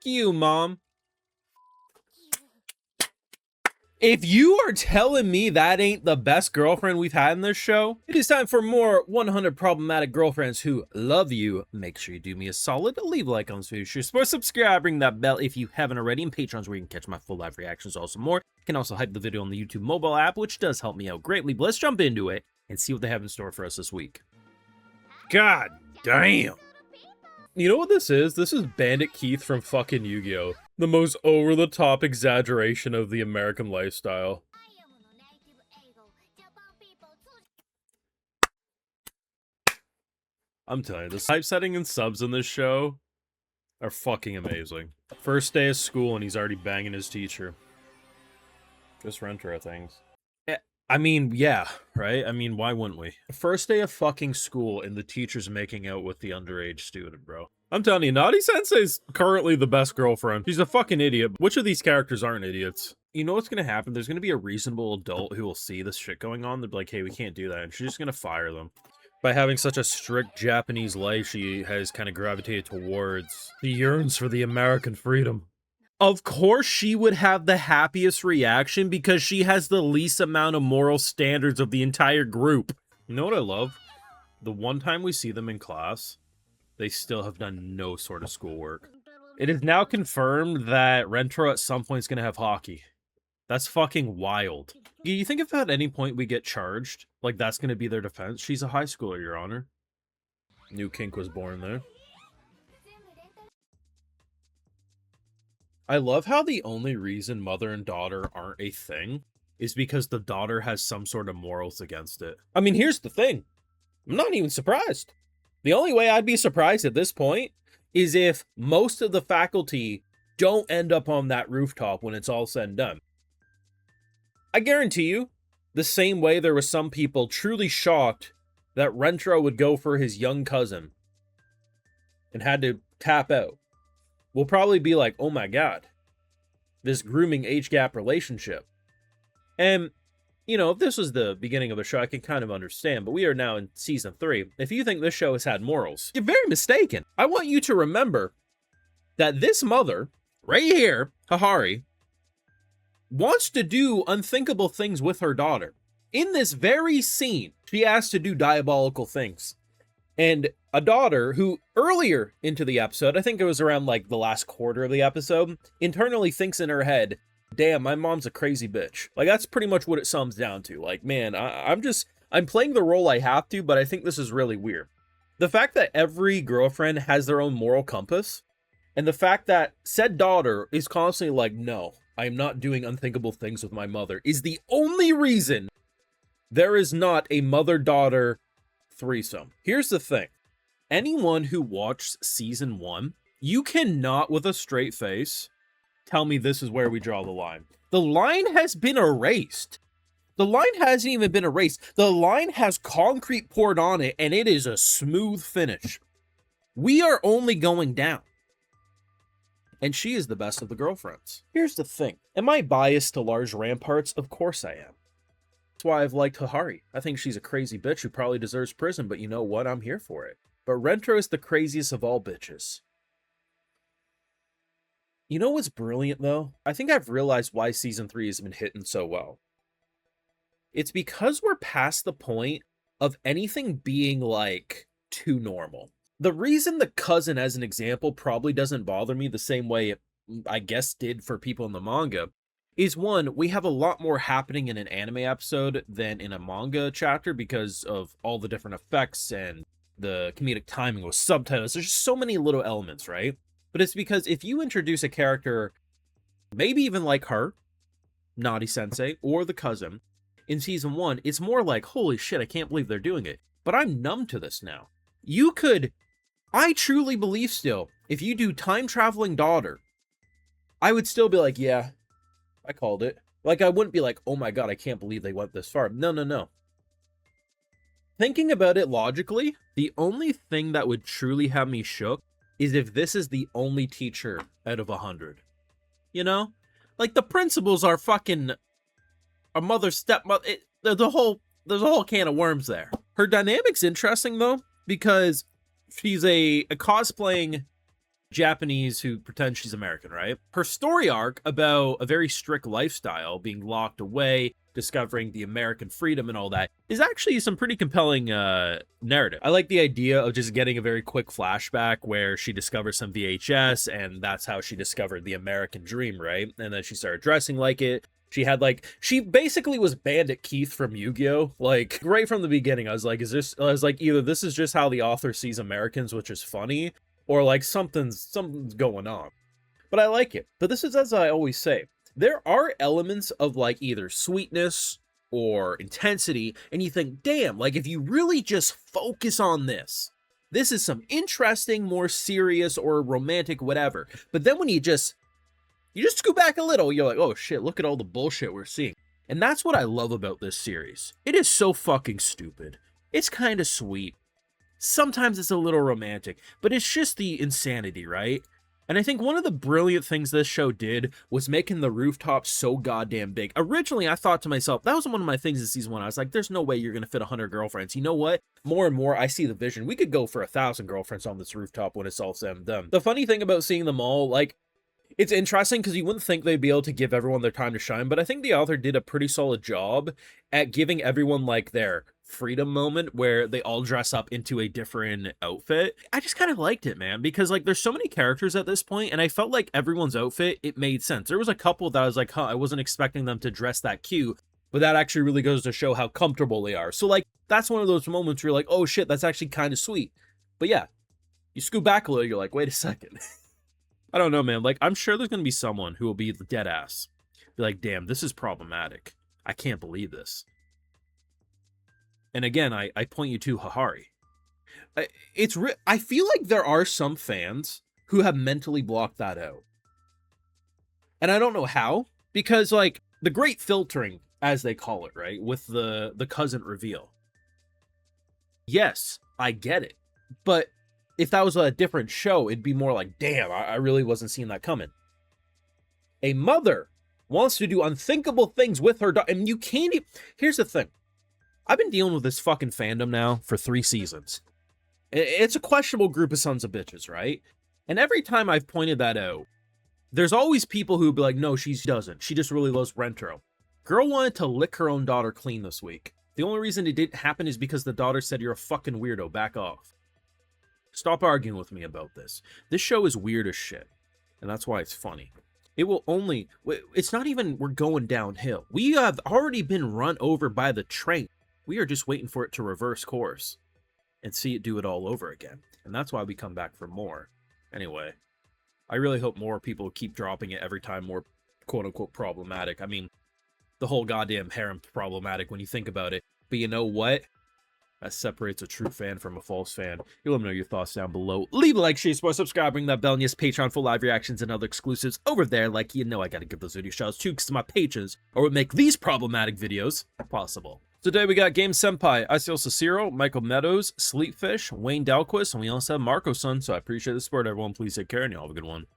you, Mom. If you are telling me that ain't the best girlfriend we've had in this show, it is time for more 100 problematic girlfriends who love you. Make sure you do me a solid, leave a like on this video, share, subscribe, ring that bell if you haven't already, and Patreon's where you can catch my full live reactions, also more. You can also hype the video on the YouTube mobile app, which does help me out greatly, but let's jump into it and see what they have in store for us this week. God damn. You know what this is? This is Bandit Keith from fucking Yu-Gi-Oh! The most over-the-top exaggeration of the American lifestyle. I'm telling you, the typesetting and subs in this show are fucking amazing. First day of school and he's already banging his teacher. Just Rentaro things. I mean, yeah, right? I mean, why wouldn't we? First day of fucking school and the teacher's making out with the underage student, bro. I'm telling you, Naughty Sensei's currently the best girlfriend. She's a fucking idiot. Which of these characters aren't idiots? You know what's gonna happen? There's gonna be a reasonable adult who will see this shit going on. They'll be like, hey, we can't do that. And she's just gonna fire them. By having such a strict Japanese life, she has kind of gravitated towards. She yearns for the American freedom. Of course she would have the happiest reaction because she has the least amount of moral standards of the entire group. You know what I love? The one time we see them in class, they still have done no sort of schoolwork. It is now confirmed that Rentaro at some point is going to have hockey. That's fucking wild. You think if at any point we get charged, like that's going to be their defense? She's a high schooler, Your Honor. New kink was born there. I love how the only reason mother and daughter aren't a thing is because the daughter has some sort of morals against it. I mean, here's the thing. I'm not even surprised. The only way I'd be surprised at this point is if most of the faculty don't end up on that rooftop when it's all said and done. I guarantee you, the same way there were some people truly shocked that Rentaro would go for his young cousin and had to tap out. We'll probably be like, oh my god, this grooming age gap relationship. And, you know, if this was the beginning of a show, I can kind of understand, but we are now in season 3. If you think this show has had morals, you're very mistaken. I want you to remember that this mother, right here, Hahari, wants to do unthinkable things with her daughter. In this very scene, she asked to do diabolical things. And a daughter who earlier into the episode, I think it was around like the last quarter of the episode, internally thinks in her head, damn, my mom's a crazy bitch. Like that's pretty much what it sums down to. Like, man, I'm playing the role I have to, but I think this is really weird. The fact that every girlfriend has their own moral compass, and the fact that said daughter is constantly like, no, I am not doing unthinkable things with my mother, is the only reason there is not a mother-daughter threesome. Here's the thing. Anyone who watched season 1, you cannot with a straight face tell me this is where we draw the line. The line has been erased. The line hasn't even been erased. The line has concrete poured on it and it is a smooth finish. We are only going down. And she is the best of the girlfriends. Here's the thing. Am I biased to large ramparts? Of course I am. That's why I've liked Hahari. I think she's a crazy bitch who probably deserves prison, but you know what? I'm here for it. But Rentaro is the craziest of all bitches. You know what's brilliant, though? I think I've realized why Season 3 has been hitting so well. It's because we're past the point of anything being, like, too normal. The reason the cousin, as an example, probably doesn't bother me the same way it, I guess, did for people in the manga is one, we have a lot more happening in an anime episode than in a manga chapter because of all the different effects and the comedic timing with subtitles. There's just so many little elements, right? But it's because if you introduce a character, maybe even like her, Naughty Sensei, or the cousin, in season 1, it's more like, holy shit, I can't believe they're doing it. But I'm numb to this now. You could, I truly believe still, if you do time-traveling daughter, I would still be like, yeah, I called it. Like, I wouldn't be like, oh my god, I can't believe they went this far. No, no, no. Thinking about it logically, the only thing that would truly have me shook is if this is the only teacher out of 100. You know? Like, the principals are fucking a mother, stepmother. There's a whole can of worms there. Her dynamic's interesting, though, because she's a cosplaying Japanese who pretends she's American, right? Her story arc about a very strict lifestyle, being locked away, discovering the American freedom and all that, is actually some pretty compelling narrative. I like the idea of just getting a very quick flashback where she discovers some VHS, and that's how she discovered the American dream, right? And then she started dressing like it. She basically was Bandit Keith from Yu-Gi-Oh! Like, right from the beginning, I was like, either this is just how the author sees Americans, which is funny, or like something's going on. But I like it. But this is, as I always say, there are elements of like either sweetness or intensity, and you think, damn, like if you really just focus on this is some interesting, more serious or romantic whatever. But then when you just scoot back a little, you're like, oh shit, look at all the bullshit we're seeing. And that's what I love about this series. It is so fucking stupid. It's kind of sweet. Sometimes it's a little romantic, but it's just the insanity, right? And I think one of the brilliant things this show did was making the rooftop so goddamn big. Originally, I thought to myself, that was one of my things in season 1. I was like, there's no way you're going to fit 100 girlfriends. You know what? More and more, I see the vision. We could go for 1,000 girlfriends on this rooftop when it's all said and done. The funny thing about seeing them all, like, it's interesting because you wouldn't think they'd be able to give everyone their time to shine, but I think the author did a pretty solid job at giving everyone, like, their freedom moment where they all dress up into a different outfit. I just kind of liked it, man, because like there's so many characters at this point, and I felt like everyone's outfit, it made sense. There was a couple that I was like, huh, I wasn't expecting them to dress that cute, but that actually really goes to show how comfortable they are. So like, that's one of those moments where you're like, oh shit, that's actually kind of sweet. But yeah, you scoot back a little, you're like, wait a second. I don't know, man. Like, I'm sure there's going to be someone who will be dead ass. Be like, damn, this is problematic. I can't believe this. And again, I point you to Hahari. I feel like there are some fans who have mentally blocked that out. And I don't know how, because like the great filtering, as they call it, right, with the cousin reveal. Yes, I get it. But if that was a different show, it'd be more like, damn, I really wasn't seeing that coming. A mother wants to do unthinkable things with her daughter, and you can't even... Here's the thing. I've been dealing with this fucking fandom now for 3 seasons. It's a questionable group of sons of bitches, right? And every time I've pointed that out, there's always people who be like, no, she doesn't. She just really loves Rentaro. Girl wanted to lick her own daughter clean this week. The only reason it didn't happen is because the daughter said, you're a fucking weirdo, back off. Stop arguing with me about this. This show is weird as shit. And that's why it's funny. It will only... It's not even we're going downhill. We have already been run over by the train. We are just waiting for it to reverse course and see it do it all over again. And that's why we come back for more. Anyway, I really hope more people keep dropping it every time more quote-unquote problematic. I mean, the whole goddamn harem's problematic when you think about it. But you know what? That separates a true fan from a false fan. You let me know your thoughts down below. Leave a like, share, support, subscribe, ring that bell, and yes, Patreon for live reactions and other exclusives over there. Like, you know I gotta give those video shout outs too, because my patrons are what make these problematic videos possible. Today we got Game Senpai, Isil Cicero, Michael Meadows, Sleepfish, Wayne Dalquist, and we also have Marco Sun. So I appreciate the support, everyone. Please take care, and y'all have a good one.